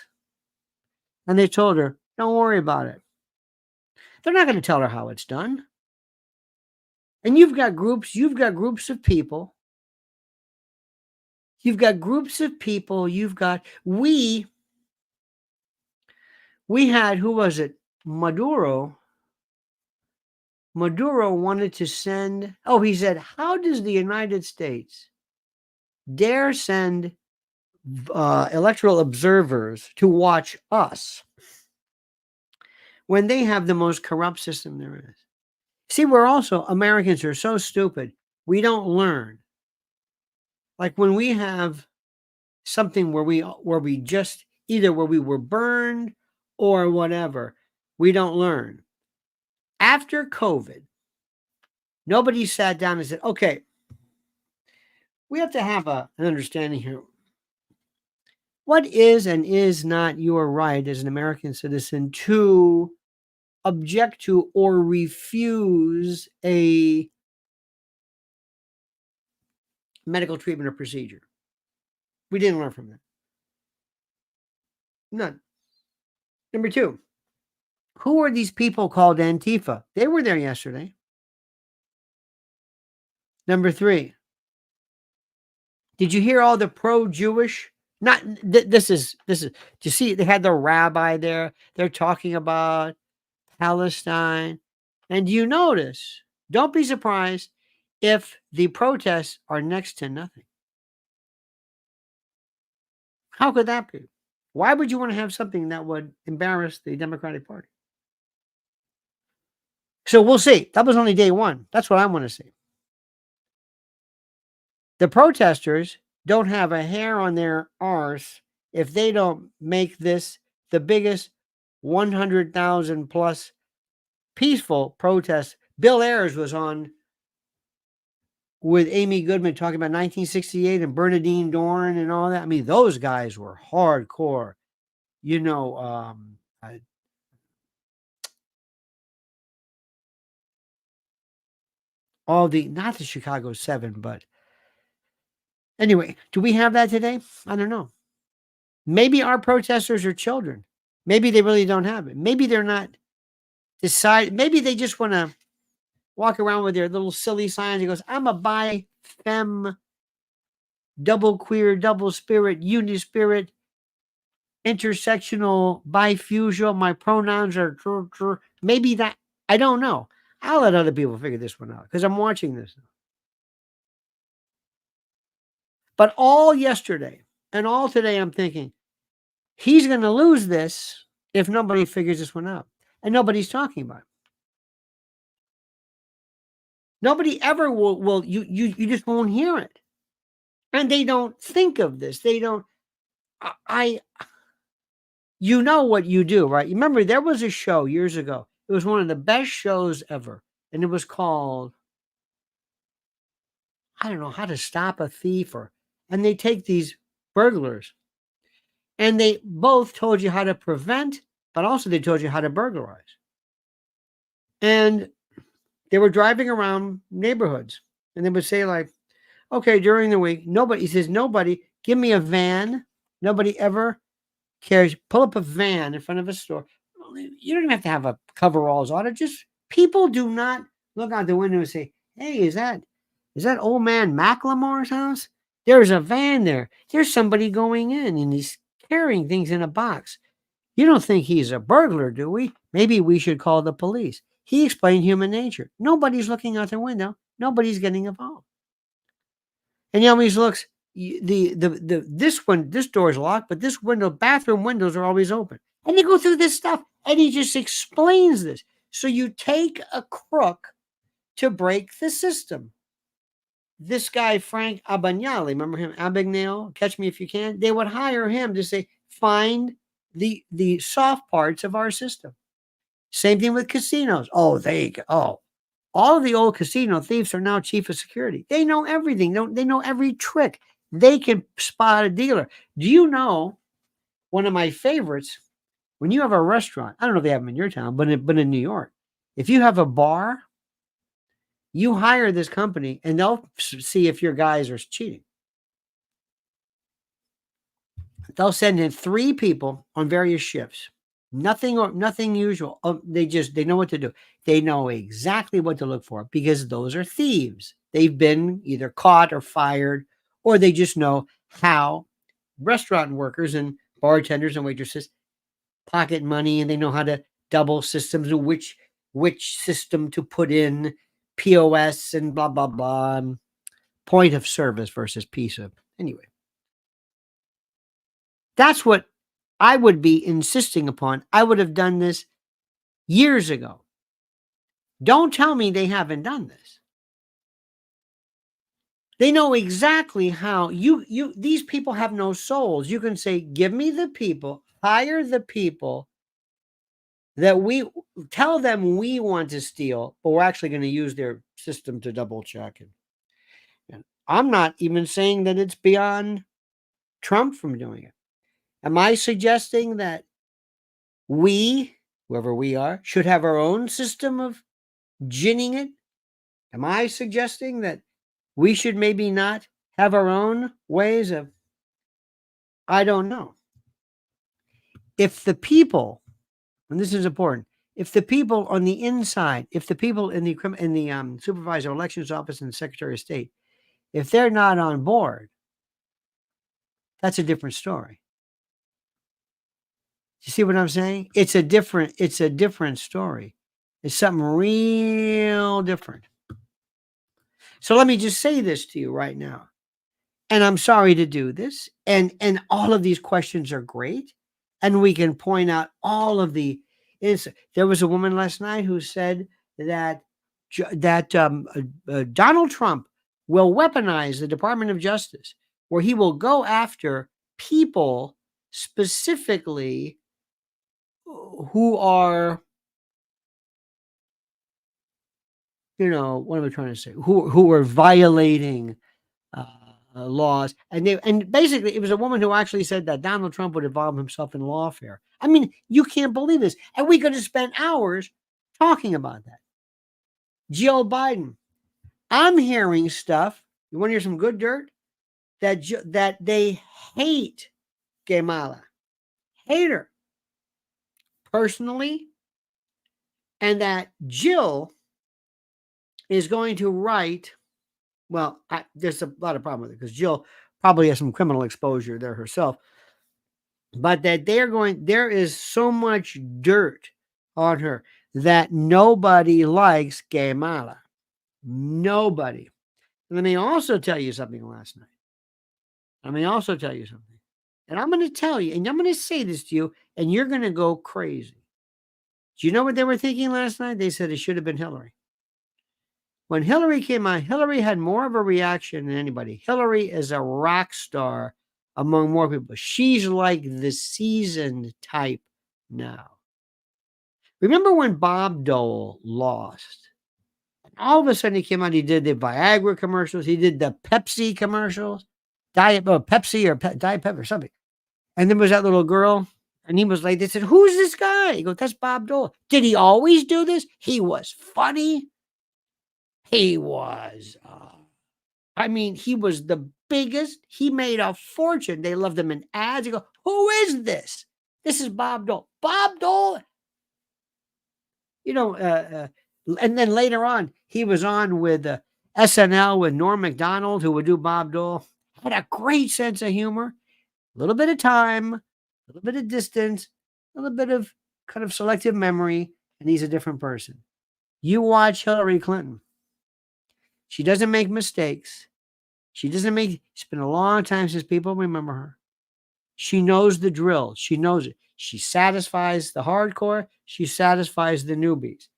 A: And they told her, don't worry about it. They're not going to tell her how it's done. And you've got groups of people. You've got groups of people. We had, who was it? Maduro wanted to send, he said, how does the United States dare send electoral observers to watch us when they have the most corrupt system there is? See, Americans are so stupid. We don't learn. Like when we have something where we just, either where we were burned or whatever, we don't learn. After COVID, nobody sat down and said, okay, we have to have an understanding here. What is and is not your right as an American citizen to object to or refuse a medical treatment or procedure? We didn't learn from that. None. Number two, who are these people called Antifa? They were there yesterday. Number three, did you hear all the pro-Jewish? Not this is. Do you see? They had the rabbi there. They're talking about Palestine, and do you notice? Don't be surprised if the protests are next to nothing. How could that be? Why would you want to have something that would embarrass the Democratic Party? So we'll see. That was only day one. That's what I want to see. The protesters don't have a hair on their arse if they don't make this the biggest 100,000 plus peaceful protest. Bill Ayers was on with Amy Goodman talking about 1968 and Bernadine Dorn and all that. I mean, those guys were hardcore. Not the Chicago 7, but anyway, do we have that today? I don't know. Maybe our protesters are children. Maybe they really don't have it. Maybe they're not maybe they just want to walk around with their little silly signs. He goes, I'm a bi, femme, double queer, double spirit, unispirit, intersectional, bifusional. My pronouns are maybe that. I don't know. I'll let other people figure this one out because I'm watching this. But all yesterday and all today, I'm thinking he's going to lose this if nobody figures this one out. And nobody's talking about it. Nobody ever will you just won't hear it. And they don't think of this. They don't. You know what you do, right? You remember there was a show years ago. It was one of the best shows ever. And it was called, I don't know, How to Stop a Thief, and they take these burglars. And they both told you how to prevent, but also they told you how to burglarize. And they were driving around neighborhoods and they would say, like, okay, during the week, nobody, he says, nobody, give me a van. Nobody ever cares. Pull up a van in front of a store. You don't even have to have a coveralls on it. Just people do not look out the window and say, hey, is that old man Macklemore's house? There's a van there. There's somebody going in and he's carrying things in a box. You don't think he's a burglar, do we? Maybe we should call the police. He explained human nature. Nobody's looking out the window. Nobody's getting involved. And he always looks, this door is locked, but this window, bathroom windows are always open. And you go through this stuff and he just explains this. So you take a crook to break the system. This guy, Frank Abagnale, remember him? Abagnale, Catch Me If You Can. They would hire him to say, find the soft parts of our system. Same thing with casinos. All of the old casino thieves are now chief of security. They know everything. They know every trick. They can spot a dealer. Do you know one of my favorites? When you have a restaurant, I don't know if they have them in your town, but in New York, if you have a bar, you hire this company and they'll see if your guys are cheating. They'll send in 3 people on various shifts. Nothing usual. They know what to do. They know exactly what to look for because those are thieves. They've been either caught or fired, or they just know how restaurant workers and bartenders and waitresses pocket money, and they know how to double systems and which system to put in, POS and blah, blah, blah, point of service versus piece of. Anyway, that's what I would be insisting upon. I would have done this years ago. Don't tell me they haven't done this. They know exactly how these people have no souls. You can say, give me the people, hire the people that tell them we want to steal, but we're actually going to use their system to double check. And I'm not even saying that it's beyond Trump from doing it. Am I suggesting that we, whoever we are, should have our own system of ginning it? Am I suggesting that we should maybe not have our own ways of? I don't know. If the people, and this is important, if the people on the inside, if the people in the supervisor of elections office and the secretary of state, if they're not on board, that's a different story. You see what I'm saying? It's a different story. It's something real different. So let me just say this to you right now. And I'm sorry to do this. And all of these questions are great. And we can point out all of the. There was a woman last night who said that Donald Trump will weaponize the Department of Justice, where he will go after people specifically who are, what am I trying to say? Who are violating laws, and basically, it was a woman who actually said that Donald Trump would involve himself in lawfare. I mean, you can't believe this, and we could have spent hours talking about that. Jill Biden, I'm hearing stuff. You want to hear some good dirt? That they hate Kamala, hate her personally, and that Jill is going to write. Well, there's a lot of problem with it because Jill probably has some criminal exposure there herself. But that there is so much dirt on her that nobody likes Kamala. Nobody. Let me also tell you something last night. And I'm going to tell you, and I'm going to say this to you, and you're going to go crazy. Do you know what they were thinking last night? They said it should have been Hillary. When Hillary came out, Hillary had more of a reaction than anybody. Hillary is a rock star among more people. She's like the seasoned type now. Remember when Bob Dole lost? All of a sudden he came out, he did the Viagra commercials, he did the Pepsi commercials. Diet Pepsi or Diet Pepsi or something. And there was that little girl, and he was like, they said, "Who's this guy?" He goes, "That's Bob Dole." Did he always do this? He was funny. He was, I mean, he was the biggest. He made a fortune. They loved him in ads. You go, "Who is this?" This is Bob Dole. Bob Dole, you know, and then later on, he was on with SNL with Norm Macdonald, who would do Bob Dole. Had a great sense of humor, a little bit of time, a little bit of distance, a little bit of kind of selective memory, and he's a different person. You watch Hillary Clinton. She doesn't make mistakes. She doesn't make, it's been a long time since people remember her. She knows the drill. She knows it. She satisfies the hardcore. She satisfies the newbies.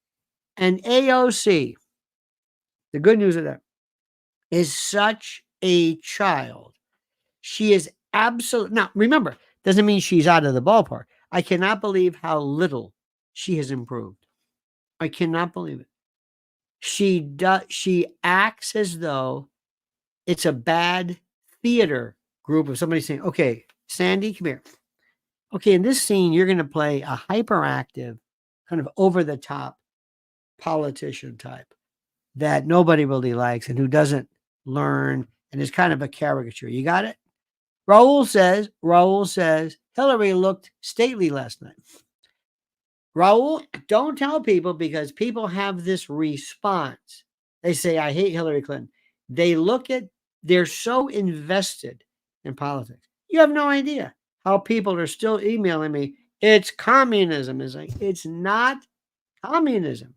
A: And AOC, the good news of that, is such a child. She is absolutely, now remember, doesn't mean she's out of the ballpark. I cannot believe how little she has improved. I cannot believe it. She acts as though it's a bad theater group of somebody saying, "Okay, Sandy, come here. Okay, in this scene, you're going to play a hyperactive, kind of over the top politician type that nobody really likes and who doesn't learn and is kind of a caricature. You got it?" Raul says, Hillary looked stately last night. Raul, don't tell people because people have this response. They say, "I hate Hillary Clinton." They're so invested in politics. You have no idea how people are still emailing me. It's communism. It's like, it's not communism.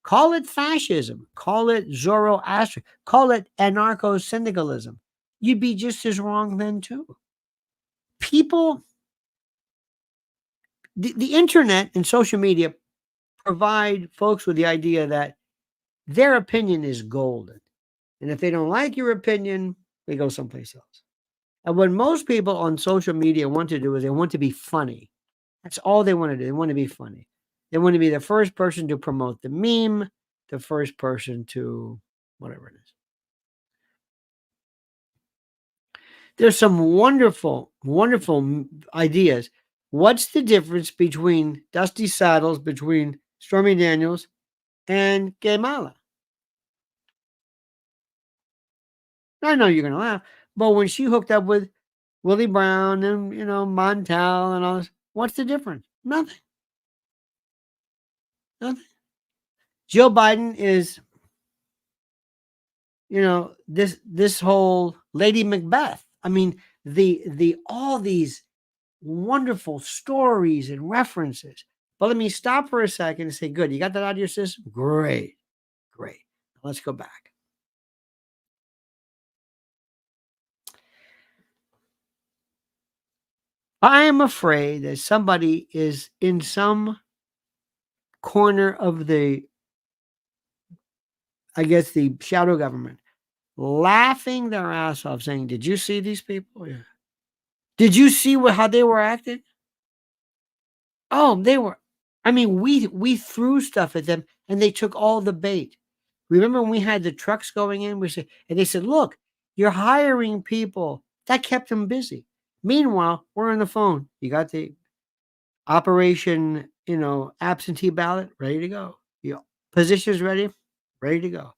A: Call it fascism. Call it Zoroastrian. Call it anarcho-syndicalism. You'd be just as wrong then too. People, the internet and social media provide folks with the idea that their opinion is golden. And if they don't like your opinion, they go someplace else. And what most people on social media want to do is they want to be funny. That's all they want to do. They want to be funny. They want to be the first person to promote the meme, the first person to whatever it is. There's some wonderful, wonderful ideas. What's the difference between Dusty Saddles, between Stormy Daniels, and Kamala? I know you're going to laugh, but when she hooked up with Willie Brown and, Montel and all this, what's the difference? Nothing. Nothing. Joe Biden is, this whole Lady Macbeth. I mean, the all these wonderful stories and references. But let me stop for a second and say, good, you got that out of your system? Great. Let's go back. I am afraid that somebody is in some corner of the shadow government, laughing their ass off, saying, "Did you see these people? Yeah. Did you see how they were acting? Oh, they were. I mean, we threw stuff at them, and they took all the bait. Remember when we had the trucks going in? And they said, "Look, you're hiring people." That kept them busy. Meanwhile, we're on the phone. You got the operation, absentee ballot ready to go. Positions ready to go.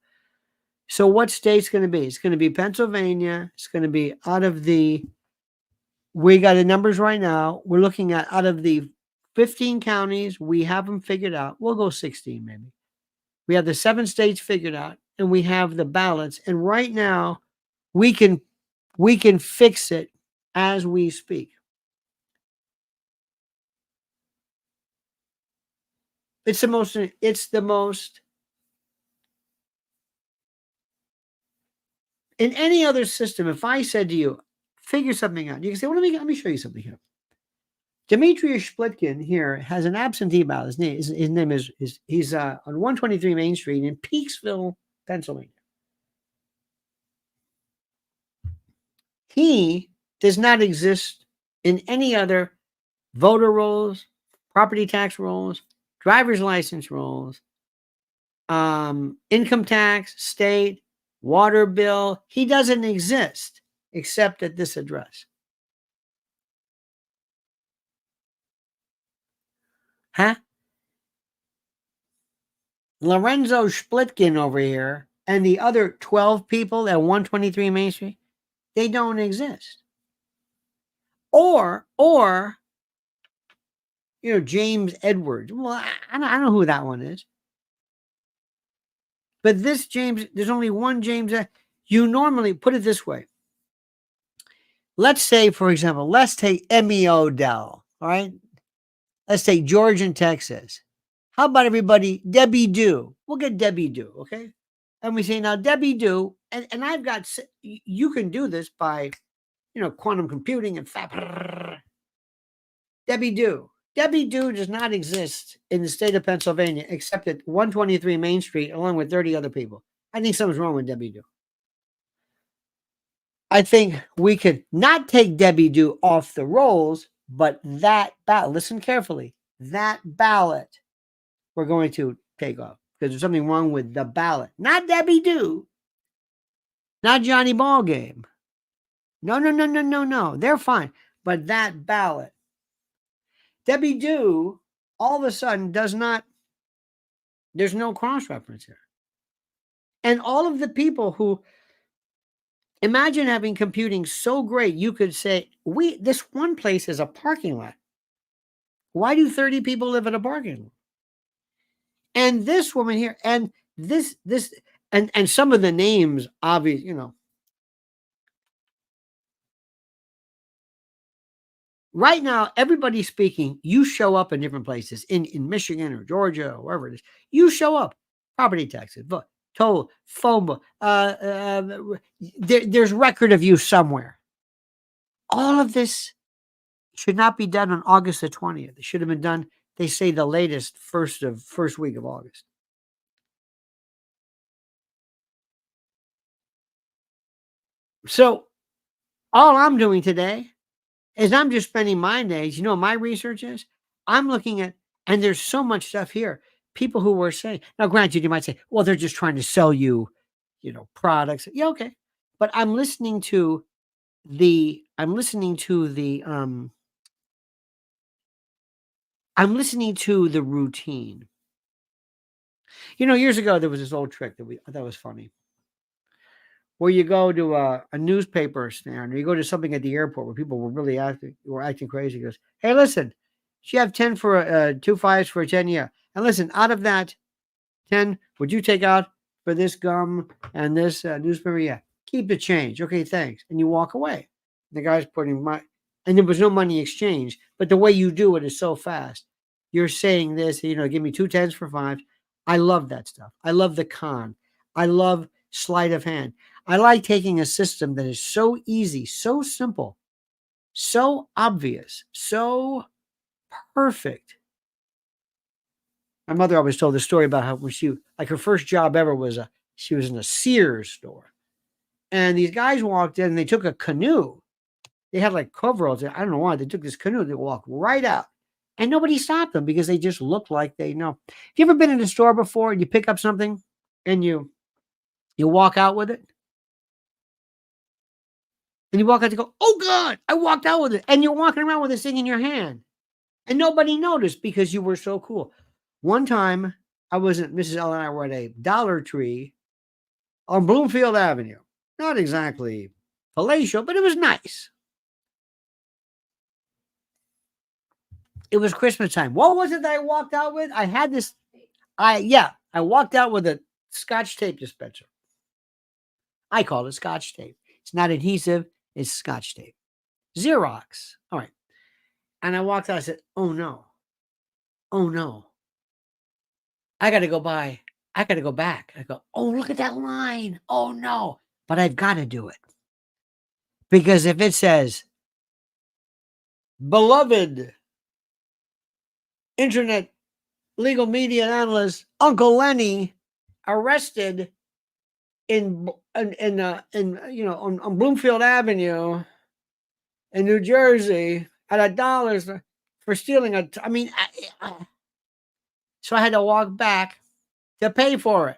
A: So what state's going to be? It's going to be Pennsylvania. It's going to be we got the numbers right now. We're looking at out of the 15 counties, we have them figured out. We'll go 16 maybe. We have the 7 states figured out and we have the ballots. And right now we can fix it as we speak. It's the most in any other system. If I said to you, figure something out, you can say, well, let me show you something here. Demetrius Splitkin here has an absentee ballot. His name is he's on 123 Main Street in Peaksville, Pennsylvania. He does not exist in any other voter rolls, property tax rolls, driver's license rolls, income tax, state, water bill. He doesn't exist. except at this address. Huh? Lorenzo Splitkin over here and the other 12 people at 123 Main Street, they don't exist. Or James Edwards. Well, I don't know who that one is. But this James, there's only one James. You normally put it this way. Let's say, for example, let's take Emmy Odell. All right. Let's take George in Texas. How about everybody? Debbie Do. We'll get Debbie Do. Okay. And we say, now, Debbie Do, and I've got, you can do this by, quantum computing and Debbie Do. Debbie Do does not exist in the state of Pennsylvania except at 123 Main Street, along with 30 other people. I think something's wrong with Debbie Do. I think we could not take Debbie Do off the rolls, but that ballot, listen carefully, that ballot we're going to take off because there's something wrong with the ballot. Not Debbie Do. Not Johnny Ballgame. No. They're fine. But that ballot. Debbie Do, all of a sudden, does not, there's no cross-reference here. And all of the people who, imagine having computing so great, you could say, this one place is a parking lot. Why do 30 people live in a parking lot? And this woman here, and this, and some of the names, obvious, right now, everybody's speaking. You show up in different places, in Michigan or Georgia or wherever it is. You show up. Property taxes, toll, phone book. There's record of you somewhere. All of this should not be done on August the 20th. It should have been done, they say, the latest first week of August. So all I'm doing today is I'm just spending my days. You know what my research is? I'm looking at, and there's so much stuff here. People who were saying, now granted, you might say, well, they're just trying to sell you, products. Yeah, okay. But I'm listening to the routine. Years ago, there was this old trick that I thought was funny. Where you go to a newspaper stand, or you go to something at the airport where people were really acting crazy. He goes, hey, listen, you have 10 for 2 5s for a 10 year. And listen, out of that 10, would you take out for this gum and this newspaper? Yeah, keep the change. Okay, thanks. And you walk away. The guy's putting and there was no money exchange, but the way you do it is so fast. You're saying this, give me 2 10s for 5. I love that stuff. I love the con. I love sleight of hand. I like taking a system that is so easy, so simple, so obvious, so perfect. My mother always told the story about how when her first job ever was she was in a Sears store. And these guys walked in and they took a canoe. They had like coveralls. I don't know why. They took this canoe. They walked right out. And nobody stopped them because they just looked like they know. Have you ever been in a store before and you pick up something and you walk out with it? And you walk out to go, oh God, I walked out with it. And you're walking around with this thing in your hand. And nobody noticed because you were so cool. One time, Mrs. L and I were at a Dollar Tree on Bloomfield Avenue. Not exactly palatial, but it was nice. It was Christmas time. What was it that I walked out with? I had this. I walked out with a Scotch tape dispenser. I call it Scotch tape. It's not adhesive. It's Scotch tape. Xerox. All right. And I walked out. I said, oh no. Oh no. I got to go back. I go, oh, look at that line. Oh no. But I've got to do it. Because if it says, beloved internet legal media analyst Uncle Lenny arrested on Bloomfield Avenue in New Jersey at $1 for stealing so I had to walk back to pay for it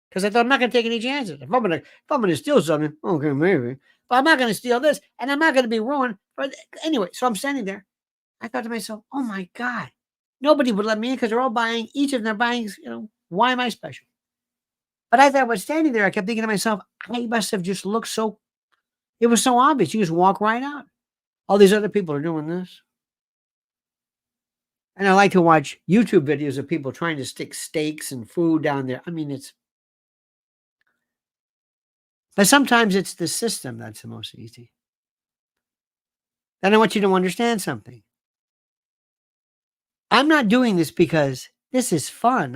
A: because I thought I'm not going to take any chances. If I'm going to steal something, okay, maybe. but I'm not going to steal this, and I'm not going to be ruined. Anyway, so I'm standing there. I thought to myself, oh my God, nobody would let me in because they're all buying, each of them are buying, why am I special? But as I was standing there, I kept thinking to myself, I must have just looked so, it was so obvious. You just walk right out. All these other people are doing this. And I like to watch YouTube videos of people trying to stick steaks and food down there. I mean, but sometimes it's the system that's the most easy. And I want you to understand something. I'm not doing this because this is fun.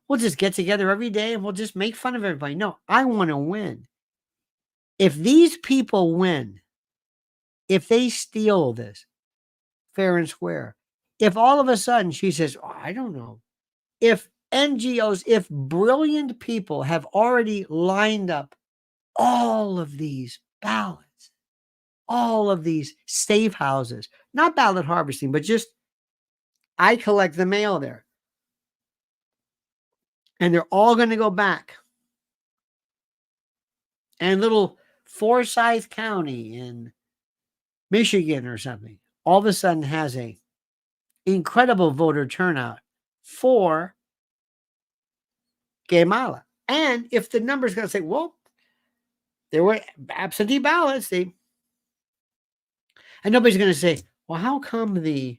A: We'll just get together every day and we'll just make fun of everybody. No, I want to win. If these people win, if they steal this fair and square, if all of a sudden she says, oh, I don't know, if NGOs, if brilliant people have already lined up all of these ballots, all of these safe houses, not ballot harvesting, but just I collect the mail there. And they're all going to go back. And little Forsyth County in Michigan or something all of a sudden has a incredible voter turnout for Guatemala. And if the number's going to say, well, there were absentee ballots, and nobody's going to say, well, how come the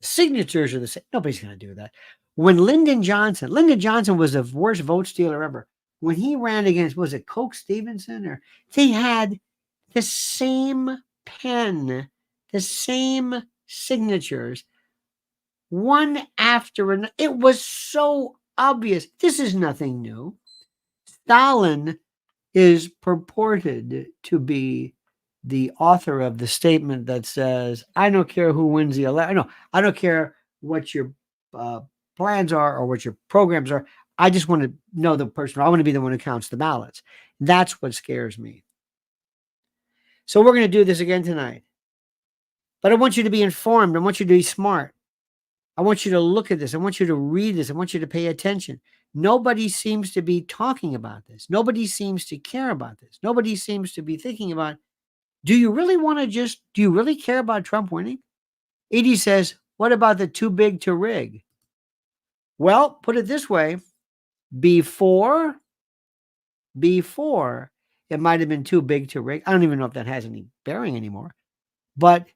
A: signatures are the same? Nobody's going to do that. When Lyndon Johnson was the worst vote stealer ever. When he ran against, was it Coke Stevenson? They had the same pen, the same signatures, one after another. It was so obvious. This is nothing new. Stalin is purported to be the author of the statement that says, I don't care who wins the election. No, I don't care what your plans are or what your programs are. I just want to know the person. I want to be the one who counts the ballots. That's what scares me. So we're going to do this again tonight. But I want you to be informed. I want you to be smart. I want you to look at this. I want you to read this. I want you to pay attention. Nobody seems to be talking about this. Nobody seems to care about this. Nobody seems to be thinking about, do you really care about Trump winning? Edie says, what about the too big to rig? Well, put it this way. Before, it might have been too big to rig. I don't even know if that has any bearing anymore. But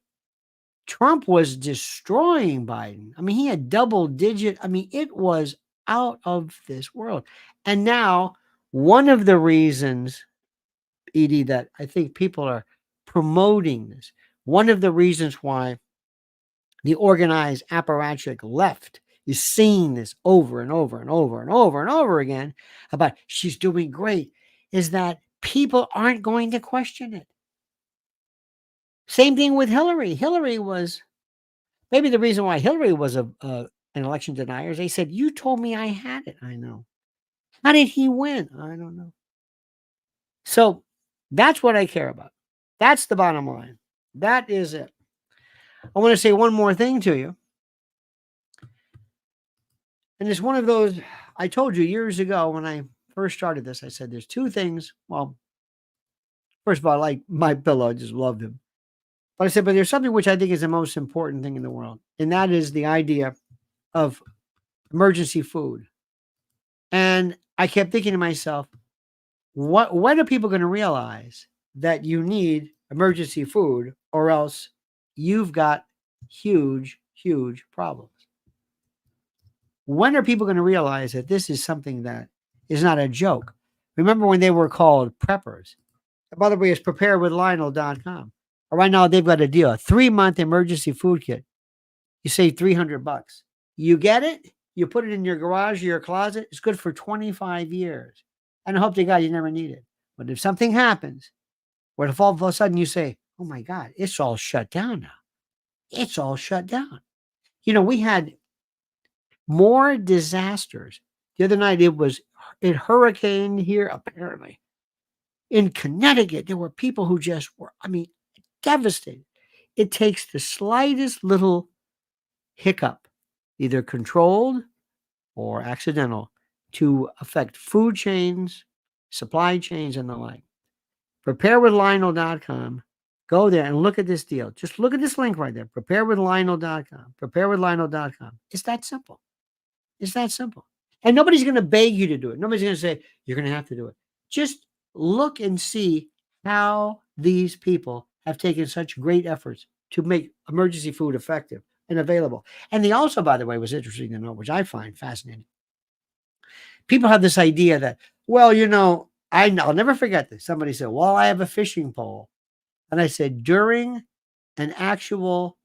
A: Trump was destroying Biden. I mean, he had double digit. I mean, it was out of this world. And now, one of the reasons, Edie, that I think people are promoting this, one of the reasons why the organized apparatchik left is seeing this over and over and over and over and over again about she's doing great, is that people aren't going to question it. Same thing with Hillary. Hillary was, maybe the reason why Hillary was an election denier is they said, you told me I had it. I know. How did he win? I don't know. So that's what I care about. That's the bottom line. That is it. I want to say one more thing to you. And it's one of those, I told you years ago when I first started this, I said there's two things. Well, first of all, I like MyPillow. I just loved him. But I said, but there's something which I think is the most important thing in the world. And that is the idea of emergency food. And I kept thinking to myself, when are people going to realize that you need emergency food or else you've got huge, huge problems? When are people going to realize that this is something that is not a joke? Remember when they were called preppers? And by the way, it's preparedwithlionel.com. Right now, they've got a deal, a 3-month emergency food kit. You save $300. You get it, you put it in your garage or your closet. It's good for 25 years. And I hope to God you never need it. But if something happens, where if all of a sudden you say, oh my God, it's all shut down now. It's all shut down. We had more disasters. The other night, it hurricaned here, apparently. In Connecticut, there were people who just were, devastated. It takes the slightest little hiccup, either controlled or accidental, to affect food chains, supply chains, and the like. Preparewithlionel.com. Go there and look at this deal. Just look at this link right there. Preparewithlionel.com. Preparewithlionel.com. It's that simple. It's that simple. And nobody's going to beg you to do it. Nobody's going to say, you're going to have to do it. Just look and see how these people have taken such great efforts to make emergency food effective and available. And they also, by the way, was interesting to know, which I find fascinating. People have this idea that, well, I'll never forget this. Somebody said, well, I have a fishing pole. And I said, during an actual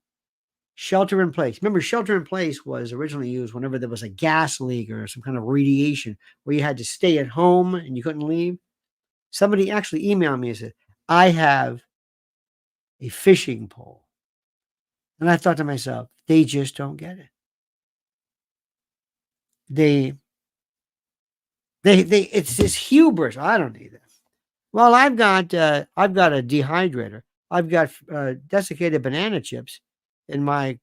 A: shelter in place. Remember, shelter in place was originally used whenever there was a gas leak or some kind of radiation where you had to stay at home and you couldn't leave. Somebody actually emailed me and said, I have a fishing pole. And I thought to myself, they just don't get it. It's this hubris. I don't need this. Well, I've got a dehydrator. I've got desiccated banana chips in my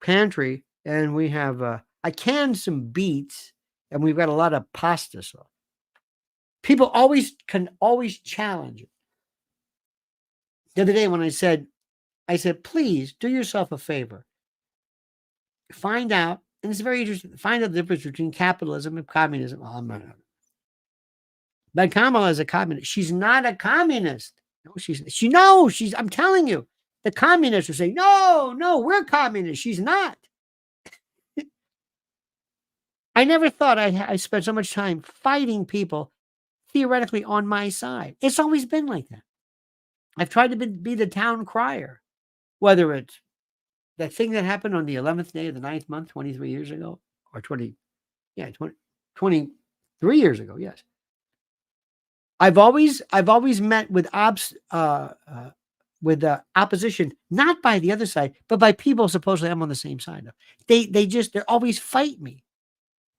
A: pantry, and we have I canned some beets, and we've got a lot of pasta sauce. People can always challenge it. The other day when I said, please do yourself a favor. Find out, and it's very interesting, find out the difference between capitalism and communism. Oh, I'm not. But Kamala is a communist. She's not a communist. No, I'm telling you, the communists are saying, no, we're communists. She's not. I never thought I spent so much time fighting people theoretically on my side. It's always been like that. I've tried to be the town crier, whether it's that thing that happened on the 11th day of the 9th month, 23 years ago, or 23 years ago. Yes. I've always met with opposition, not by the other side, but by people supposedly I'm on the same side of. They always fight me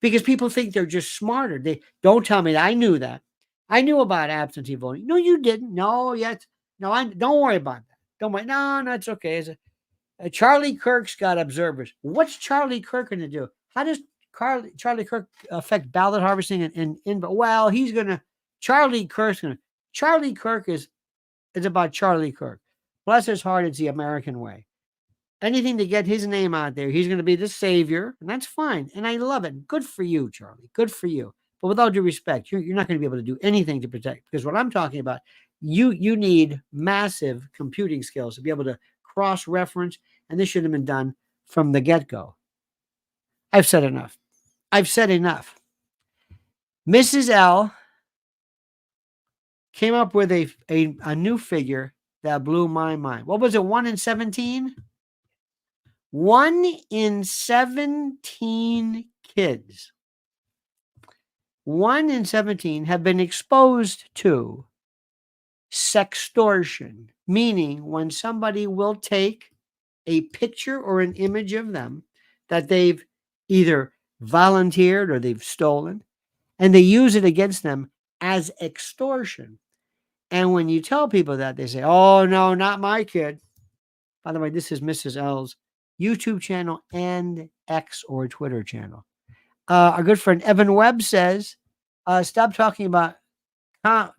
A: because people think they're just smarter. They don't tell me that I knew that. I knew about absentee voting. No, you didn't. No, yet. No, don't worry about that. Don't worry. No, it's okay. Charlie Kirk's got observers. What's Charlie Kirk going to do? How does Charlie Kirk affect ballot harvesting well, he's going to. Charlie Kirk is about Charlie Kirk. Bless his heart, it's the American way. Anything to get his name out there, he's going to be the savior, and that's fine. And I love it. Good for you, Charlie. Good for you. But with all due respect, you're not going to be able to do anything to protect, because what I'm talking about, you need massive computing skills to be able to cross-reference, and this should have been done from the get-go. I've said enough. Mrs. L came up with a new figure that blew my mind. What was it? 1 in 17? 1 in 17 kids. 1 in 17 have been exposed to sextortion, meaning when somebody will take a picture or an image of them that they've either volunteered or they've stolen, and they use it against them as extortion. And when you tell people that, they say, oh, no, not my kid. By the way, this is Mrs. L's YouTube channel and X or Twitter channel. Our good friend Evan Webb says, stop talking about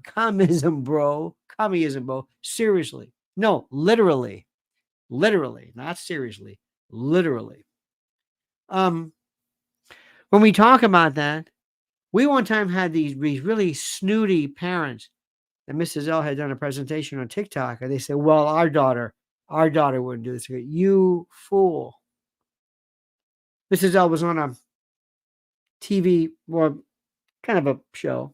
A: communism, bro. Seriously. No, literally, not seriously, literally. When we talk about that, we one time had these really snooty parents, and Mrs. L had done a presentation on TikTok, and they said, well, our daughter wouldn't do this. You fool. Mrs. L was on a TV, well, kind of a show,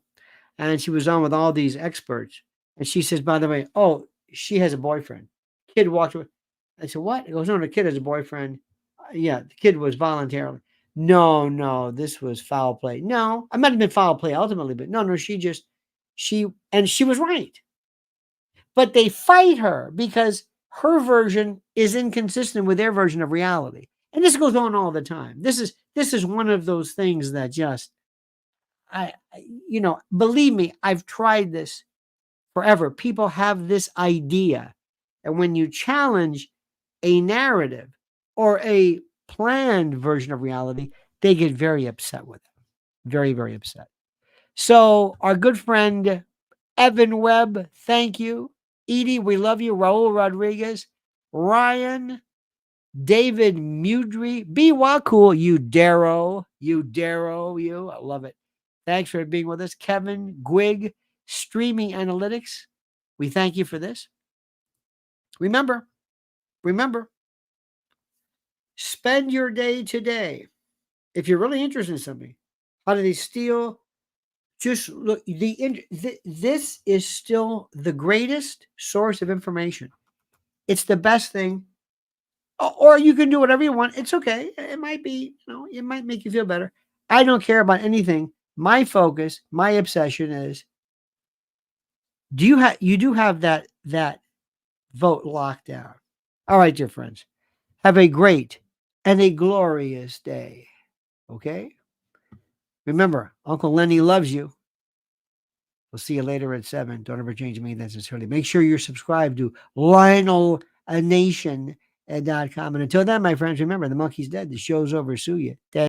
A: and she was on with all these experts, and she says, by the way, oh, she has a boyfriend. Kid walked away. I said, what? It goes, no, the kid has a boyfriend. Yeah, the kid was voluntarily. No, this was foul play. No, I might have been foul play ultimately, but no, she was right. But they fight her because her version is inconsistent with their version of reality. And this goes on all the time. This is one of those things that just, believe me, I've tried this forever. People have this idea. And when you challenge a narrative or a planned version of reality, they get very upset with it. Very, very upset. So our good friend Evan Webb, thank you. Edie, we love you. Raul Rodriguez, Ryan, David Mudry, be cool, you Darrow, you. I love it. Thanks for being with us. Kevin Gwig, Streaming Analytics. We thank you for this. Remember, spend your day today. If you're really interested in something, how do they steal? Just look, this is still the greatest source of information. It's the best thing. Or you can do whatever you want. It's okay. It might be, it might make you feel better. I don't care about anything. My focus, my obsession is, you do have that vote locked down. All right, dear friends. Have a great and a glorious day. Okay? Remember, Uncle Lenny loves you. We'll see you later at 7. Don't ever change me that sincerely. Make sure you're subscribed to LionelNation.com. And until then, my friends, remember, the monkey's dead. The show's over. Sue you.